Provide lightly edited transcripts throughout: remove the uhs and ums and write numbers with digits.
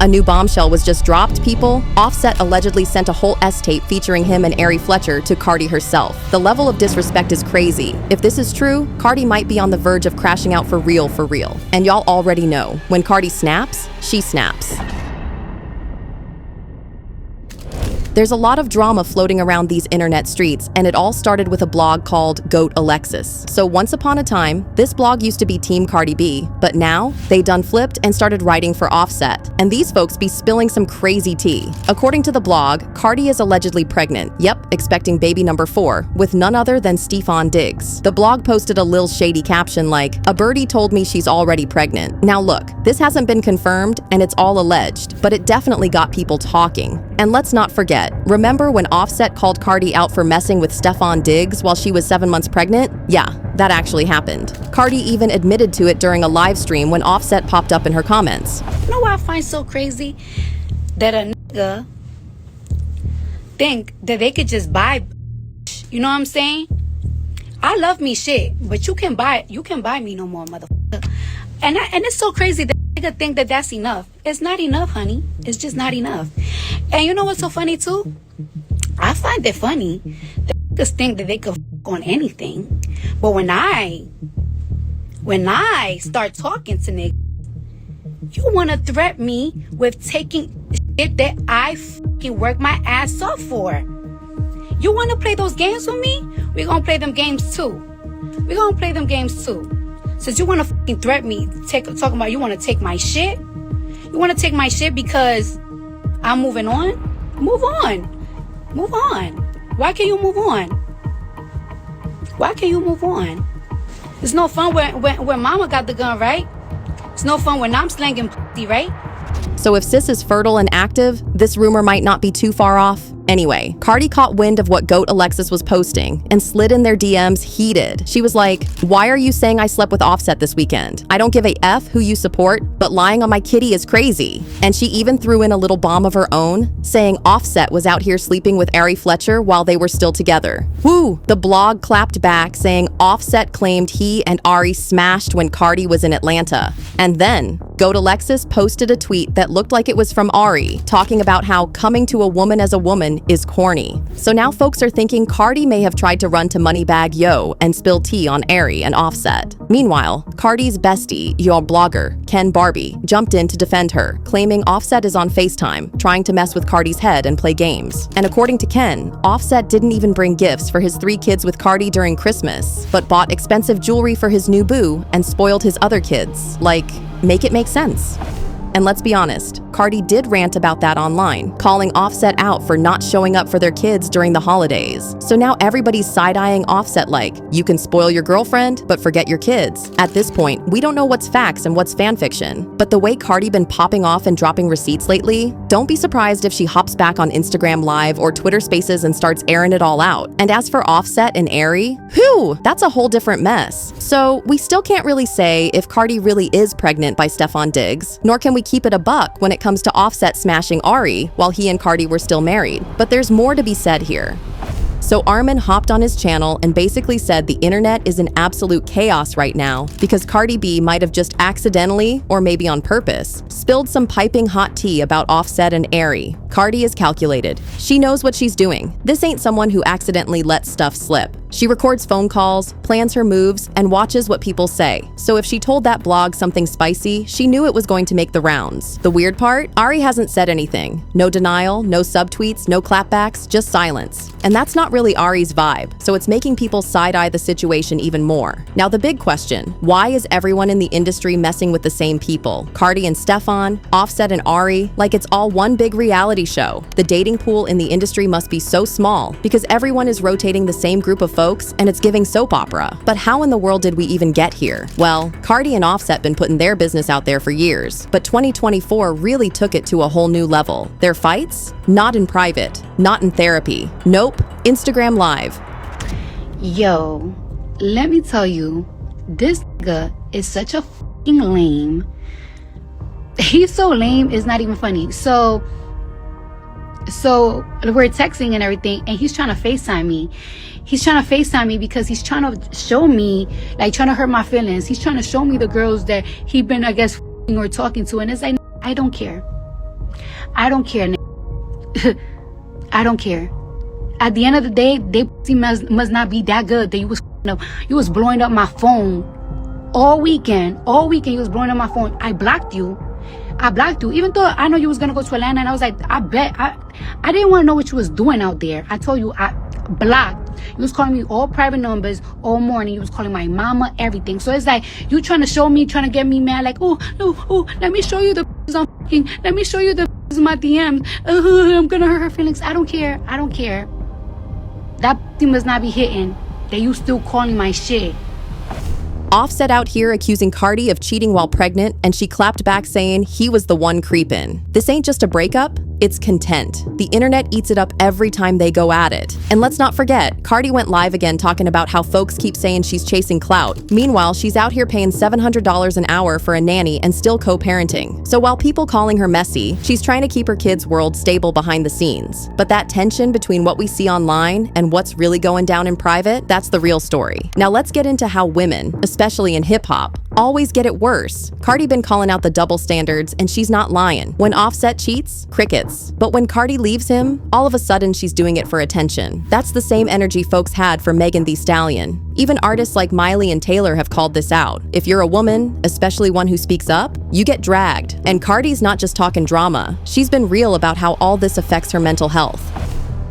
A new bombshell was just dropped, people. Offset allegedly sent a whole S-tape featuring him and Ari Fletcher to Cardi herself. The level of disrespect is crazy. If this is true, Cardi might be on the verge of crashing out for real. And y'all already know, when Cardi snaps, she snaps. There's a lot of drama floating around these internet streets, and it all started with a blog called Goat Alexis. So once upon a time, this blog used to be Team Cardi B, but now they done flipped and started writing for Offset. And these folks be spilling some crazy tea. According to the blog, Cardi is allegedly pregnant, expecting baby number 4, with none other than Stefon Diggs. The blog posted a lil shady caption like, "A birdie told me she's already pregnant." Now look, this hasn't been confirmed and it's all alleged, but it definitely got people talking. And let's not forget, remember when Offset called Cardi out for messing with Stefon Diggs while she was 7 months pregnant? Yeah, that actually happened. Cardi even admitted to it during a live stream when Offset popped up in her comments. You know what I find so crazy? That a nigga think that they could just buy, you know what I'm saying? I love me shit, but you can buy me no more, motherfucker. And it's so crazy that nigga think that that's enough. It's not enough, honey. It's just not enough. And you know what's so funny too? I find it funny that niggas think that they could on anything. But when I start talking to niggas, you want to threaten me with taking shit that I fucking work my ass off for. You want to play those games with me? We're going to play them games too. We're going to play them games too. Since you want to fucking threaten me, talking about you want to take my shit? You want to take my shit because I'm moving on? Move on. Move on. Why can't you move on? Why can't you move on? It's no fun when mama got the gun, right? It's no fun when I'm slanging pussy, right? So if sis is fertile and active, this rumor might not be too far off. Anyway, Cardi caught wind of what Goat Alexis was posting and slid in their DMs heated. She was like, "Why are you saying I slept with Offset this weekend? I don't give a F who you support, but lying on my kitty is crazy." And she even threw in a little bomb of her own, saying Offset was out here sleeping with Ari Fletcher while they were still together. Woo! The blog clapped back, saying Offset claimed he and Ari smashed when Cardi was in Atlanta. And then, Goat Alexis posted a tweet that looked like it was from Ari, talking about how coming to a woman as a woman is corny. So now folks are thinking Cardi may have tried to run to Moneybag Yo and spill tea on Ari and Offset. Meanwhile, Cardi's bestie, your blogger, Ken Barbie, jumped in to defend her, claiming Offset is on FaceTime, trying to mess with Cardi's head and play games. And according to Ken, Offset didn't even bring gifts for his 3 kids with Cardi during Christmas, but bought expensive jewelry for his new boo and spoiled his other kids. Like, make it make sense. And let's be honest, Cardi did rant about that online, calling Offset out for not showing up for their kids during the holidays. So now everybody's side-eyeing Offset like, you can spoil your girlfriend, but forget your kids. At this point, we don't know what's facts and what's fanfiction. But the way Cardi been popping off and dropping receipts lately, don't be surprised if she hops back on Instagram Live or Twitter Spaces and starts airing it all out. And as for Offset and Ari, whew, that's a whole different mess. So we still can't really say if Cardi really is pregnant by Stefon Diggs, nor can we keep it a buck when it comes to Offset smashing Ari while he and Cardi were still married. But there's more to be said here. So Armin hopped on his channel and basically said the internet is in absolute chaos right now because Cardi B might have just accidentally, or maybe on purpose, spilled some piping hot tea about Offset and Ari. Cardi is calculated. She knows what she's doing. This ain't someone who accidentally lets stuff slip. She records phone calls, plans her moves, and watches what people say. So if she told that blog something spicy, she knew it was going to make the rounds. The weird part? Ari hasn't said anything. No denial, no subtweets, no clapbacks, just silence. And that's not really Ari's vibe, so it's making people side-eye the situation even more. Now the big question, why is everyone in the industry messing with the same people? Cardi and Stefon, Offset and Ari, like it's all one big reality show. The dating pool in the industry must be so small because everyone is rotating the same group of folks and it's giving soap opera. But how in the world did we even get here? Well, Cardi and Offset been putting their business out there for years, but 2024 really took it to a whole new level. Their fights? Not in private, not in therapy. Nope, Instagram Live. Yo, let me tell you, this nigga is such a fucking lame. He's so lame, it's not even funny. So we're texting and everything, and he's trying to FaceTime me. He's trying to FaceTime me because he's trying to show me, like trying to hurt my feelings. He's trying to show me the girls that he been, I guess, or talking to, and it's like, I don't care. I don't care. I don't care. At the end of the day, they must not be that good that you was blowing up my phone all weekend. All weekend you was blowing up my phone. I blocked you. Even though I know you was gonna go to Atlanta, and I was like, I didn't want to know what you was doing out there. I told you I blocked. You was calling me all private numbers all morning. You was calling my mama, everything. So it's like you trying to show me, trying to get me mad. Like, oh, let me show you the on fucking. Let me show you the in my DMs. I'm gonna hurt her feelings. I don't care. That must not be hitting. That you still calling my shit. Offset out here accusing Cardi of cheating while pregnant, and she clapped back saying he was the one creeping. This ain't just a breakup, it's content. The internet eats it up every time they go at it. And let's not forget, Cardi went live again talking about how folks keep saying she's chasing clout. Meanwhile, she's out here paying $700 an hour for a nanny and still co-parenting. So while people calling her messy, she's trying to keep her kids' world stable behind the scenes. But that tension between what we see online and what's really going down in private, that's the real story. Now let's get into how women, especially in hip-hop, always get it worse. Cardi been calling out the double standards, and she's not lying. When Offset cheats, crickets. But when Cardi leaves him, all of a sudden she's doing it for attention. That's the same energy folks had for Megan Thee Stallion. Even artists like Miley and Taylor have called this out. If you're a woman, especially one who speaks up, you get dragged. And Cardi's not just talking drama. She's been real about how all this affects her mental health.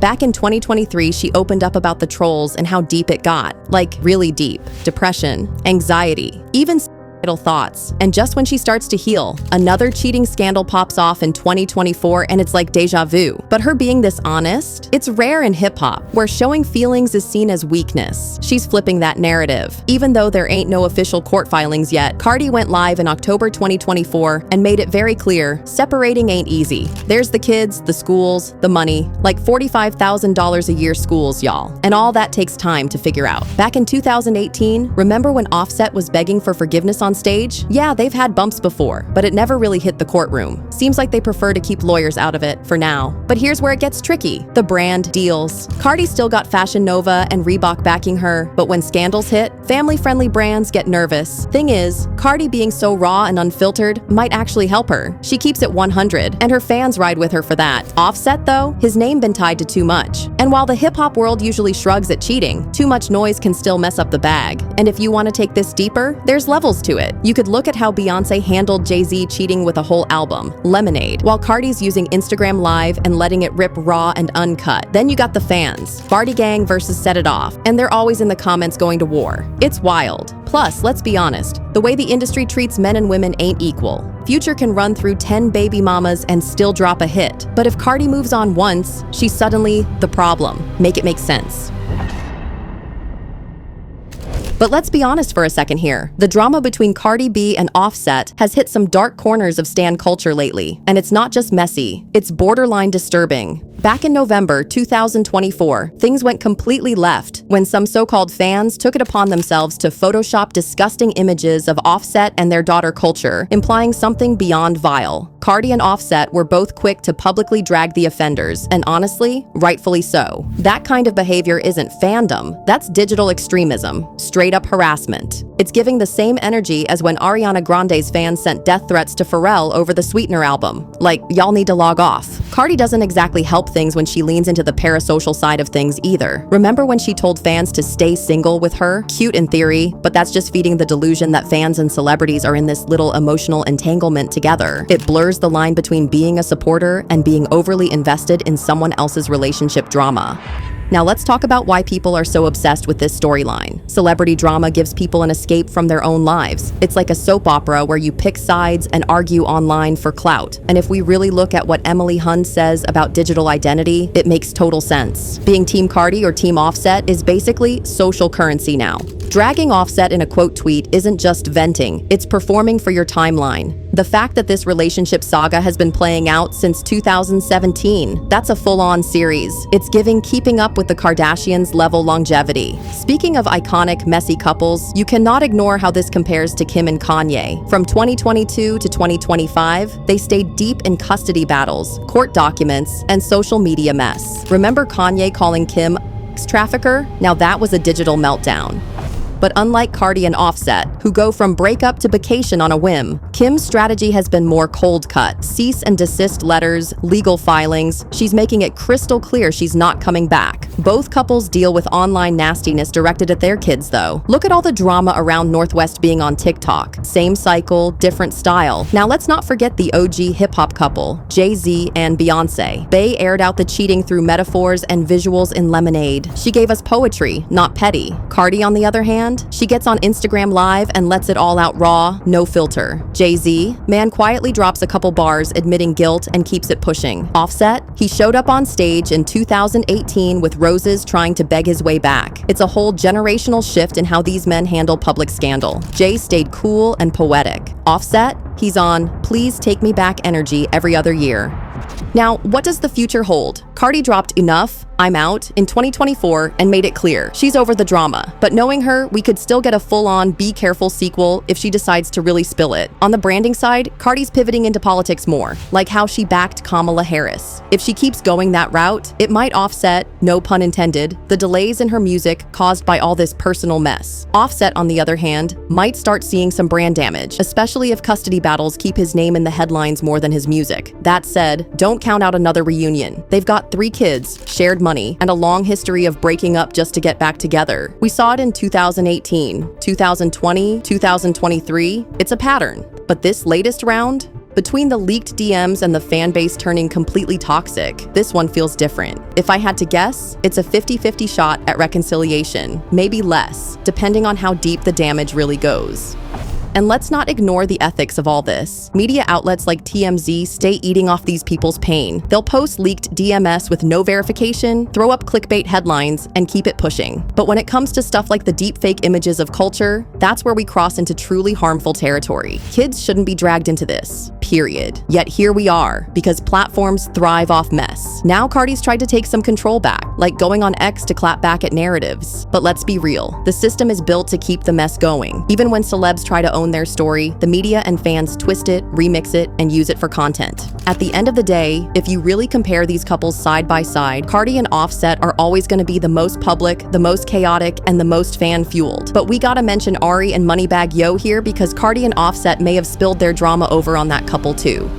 Back in 2023, she opened up about the trolls and how deep it got. Like, really deep. Depression, anxiety, even suicidal thoughts. And just when she starts to heal, another cheating scandal pops off in 2024, and it's like deja vu. But her being this honest, it's rare in hip-hop, where showing feelings is seen as weakness. She's flipping that narrative. Even though there ain't no official court filings yet, Cardi went live in October 2024 and made it very clear, separating ain't easy. There's the kids, the schools, the money, like $45,000 a year schools, y'all. And all that takes time to figure out. Back in 2018, remember when Offset was begging for forgiveness on stage? Yeah, they've had bumps before, but it never really hit the courtroom. Seems like they prefer to keep lawyers out of it for now. But here's where it gets tricky. The brand deals. Cardi still got Fashion Nova and Reebok backing her, but when scandals hit, family-friendly brands get nervous. Thing is, Cardi being so raw and unfiltered might actually help her. She keeps it 100, and her fans ride with her for that. Offset, though, his name been tied to too much. And while the hip-hop world usually shrugs at cheating, too much noise can still mess up the bag. And if you want to take this deeper, there's levels to it. You could look at how Beyoncé handled Jay-Z cheating with a whole album, Lemonade, while Cardi's using Instagram Live and letting it rip raw and uncut. Then you got the fans, Barty Gang versus Set It Off, and they're always in the comments going to war. It's wild. Plus, let's be honest, the way the industry treats men and women ain't equal. Future can run through 10 baby mamas and still drop a hit. But if Cardi moves on once, she's suddenly the problem. Make it make sense. But let's be honest for a second here. The drama between Cardi B and Offset has hit some dark corners of stan culture lately. And it's not just messy, it's borderline disturbing. Back in November 2024, things went completely left when some so-called fans took it upon themselves to Photoshop disgusting images of Offset and their daughter Culture, implying something beyond vile. Cardi and Offset were both quick to publicly drag the offenders, and honestly, rightfully so. That kind of behavior isn't fandom, that's digital extremism, straight-up harassment. It's giving the same energy as when Ariana Grande's fans sent death threats to Pharrell over the Sweetener album. Like, y'all need to log off. Cardi doesn't exactly help things when she leans into the parasocial side of things either. Remember when she told fans to stay single with her? Cute in theory, but that's just feeding the delusion that fans and celebrities are in this little emotional entanglement together. It blurs the line between being a supporter and being overly invested in someone else's relationship drama. Now let's talk about why people are so obsessed with this storyline. Celebrity drama gives people an escape from their own lives. It's like a soap opera where you pick sides and argue online for clout. And if we really look at what Emily Hunt says about digital identity, it makes total sense. Being Team Cardi or Team Offset is basically social currency now. Dragging Offset in a quote tweet isn't just venting, it's performing for your timeline. The fact that this relationship saga has been playing out since 2017, that's a full-on series. It's giving Keeping Up with the Kardashians level longevity. Speaking of iconic, messy couples, you cannot ignore how this compares to Kim and Kanye. From 2022 to 2025, they stayed deep in custody battles, court documents, and social media mess. Remember Kanye calling Kim a trafficker? Now that was a digital meltdown. But unlike Cardi and Offset, who go from breakup to vacation on a whim. Kim's strategy has been more cold cut, cease and desist letters, legal filings. She's making it crystal clear she's not coming back. Both couples deal with online nastiness directed at their kids, though. Look at all the drama around Northwest being on TikTok. Same cycle, different style. Now let's not forget the OG hip-hop couple, Jay-Z and Beyonce. Bey aired out the cheating through metaphors and visuals in Lemonade. She gave us poetry, not petty. Cardi, on the other hand, she gets on Instagram Live and lets it all out raw, no filter. Jay-Z, man quietly drops a couple bars admitting guilt and keeps it pushing. Offset, he showed up on stage in 2018 with roses trying to beg his way back. It's a whole generational shift in how these men handle public scandal. Jay stayed cool and poetic. Offset, he's on Please Take Me Back energy every other year. Now, what does the future hold? Cardi dropped Enough, I'm Out in 2024 and made it clear she's over the drama. But knowing her, we could still get a full-on Be Careful sequel if she decides to really spill it. On the branding side, Cardi's pivoting into politics more, like how she backed Kamala Harris. If she keeps going that route, it might offset, no pun intended, the delays in her music caused by all this personal mess. Offset, on the other hand, might start seeing some brand damage, especially if custody battles keep his name in the headlines more than his music. That said, don't count out another reunion. They've got 3 kids, shared money, and a long history of breaking up just to get back together. We saw it in 2018, 2020, 2023. It's a pattern. But this latest round, between the leaked DMs and the fan base turning completely toxic, this one feels different. If I had to guess, it's a 50-50 shot at reconciliation, maybe less, depending on how deep the damage really goes. And let's not ignore the ethics of all this. Media outlets like TMZ stay eating off these people's pain. They'll post leaked DMS with no verification, throw up clickbait headlines, and keep it pushing. But when it comes to stuff like the deepfake images of culture, that's where we cross into truly harmful territory. Kids shouldn't be dragged into this, period. Yet here we are, because platforms thrive off mess. Now Cardi's tried to take some control back, like going on X to clap back at narratives. But let's be real, the system is built to keep the mess going. Even when celebs try to own their story, the media and fans twist it, remix it, and use it for content. At the end of the day, if you really compare these couples side by side, Cardi and Offset are always going to be the most public, the most chaotic, and the most fan-fueled. But we gotta mention Ari and Moneybag Yo here because Cardi and Offset may have spilled their drama over on that couple too.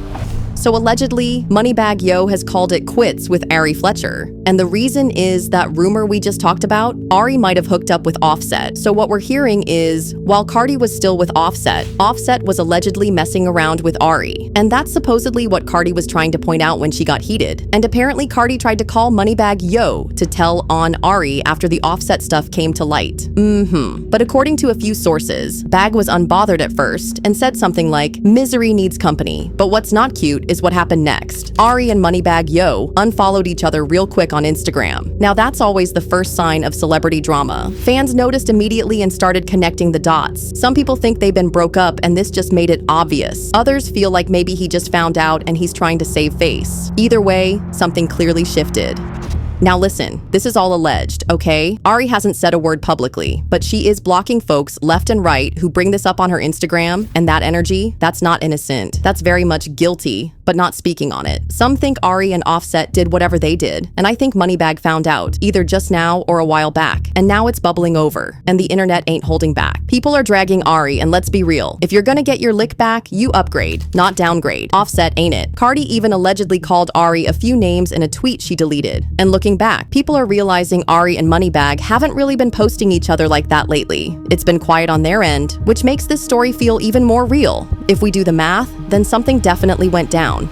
So allegedly, Moneybag Yo has called it quits with Ari Fletcher. And the reason is that rumor we just talked about, Ari might have hooked up with Offset. So what we're hearing is, while Cardi was still with Offset, Offset was allegedly messing around with Ari. And that's supposedly what Cardi was trying to point out when she got heated. And apparently Cardi tried to call Moneybag Yo to tell on Ari after the Offset stuff came to light. But according to a few sources, Bag was unbothered at first and said something like, misery needs company. But what's not cute is what happened next. Ari and Moneybag Yo unfollowed each other real quick on Instagram. Now that's always the first sign of celebrity drama. Fans noticed immediately and started connecting the dots. Some people think they've been broke up and this just made it obvious. Others feel like maybe he just found out and he's trying to save face. Either way, something clearly shifted. Now listen, this is all alleged, okay? Ari hasn't said a word publicly, but she is blocking folks left and right who bring this up on her Instagram, and that energy, that's not innocent. That's very much guilty, but not speaking on it. Some think Ari and Offset did whatever they did, and I think Moneybag found out, either just now or a while back, and now it's bubbling over, and the internet ain't holding back. People are dragging Ari, and let's be real, if you're gonna get your lick back, you upgrade, not downgrade. Offset ain't it. Cardi even allegedly called Ari a few names in a tweet she deleted, and looking back, people are realizing Ari and Moneybag haven't really been posting each other like that lately. It's been quiet on their end, which makes this story feel even more real. If we do the math, then something definitely went down.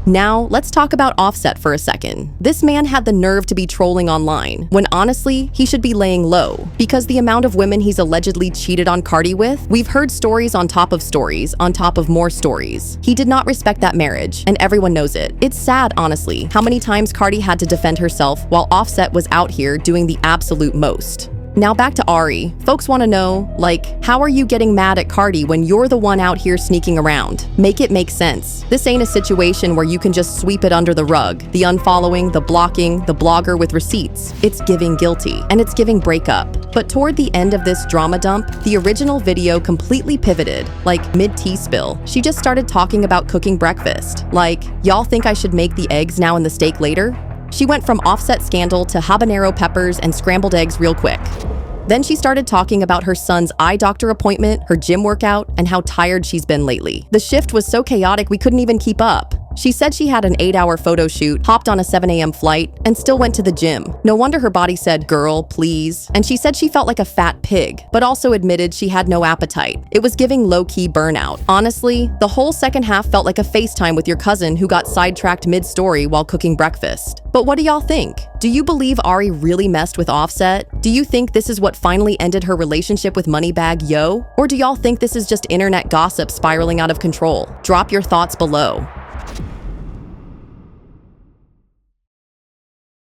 Now, let's talk about Offset for a second. This man had the nerve to be trolling online, when honestly, he should be laying low. Because the amount of women he's allegedly cheated on Cardi with, we've heard stories on top of stories, on top of more stories. He did not respect that marriage, and everyone knows it. It's sad, honestly, how many times Cardi had to defend herself while Offset was out here doing the absolute most. Now back to Ari. Folks want to know, like, how are you getting mad at Cardi when you're the one out here sneaking around? Make it make sense. This ain't a situation where you can just sweep it under the rug. The unfollowing, the blocking, the blogger with receipts. It's giving guilty, and it's giving breakup. But toward the end of this drama dump, the original video completely pivoted, like mid-tea spill. She just started talking about cooking breakfast. Like, y'all think I should make the eggs now and the steak later? She went from Offset scandal to habanero peppers and scrambled eggs real quick. Then she started talking about her son's eye doctor appointment, her gym workout, and how tired she's been lately. The shift was so chaotic we couldn't even keep up. She said she had an 8-hour photo shoot, hopped on a 7 a.m. flight, and still went to the gym. No wonder her body said, "Girl, please." And she said she felt like a fat pig, but also admitted she had no appetite. It was giving low-key burnout. Honestly, the whole second half felt like a FaceTime with your cousin who got sidetracked mid-story while cooking breakfast. But what do y'all think? Do you believe Ari really messed with Offset? Do you think this is what finally ended her relationship with Moneybag Yo? Or do y'all think this is just internet gossip spiraling out of control? Drop your thoughts below.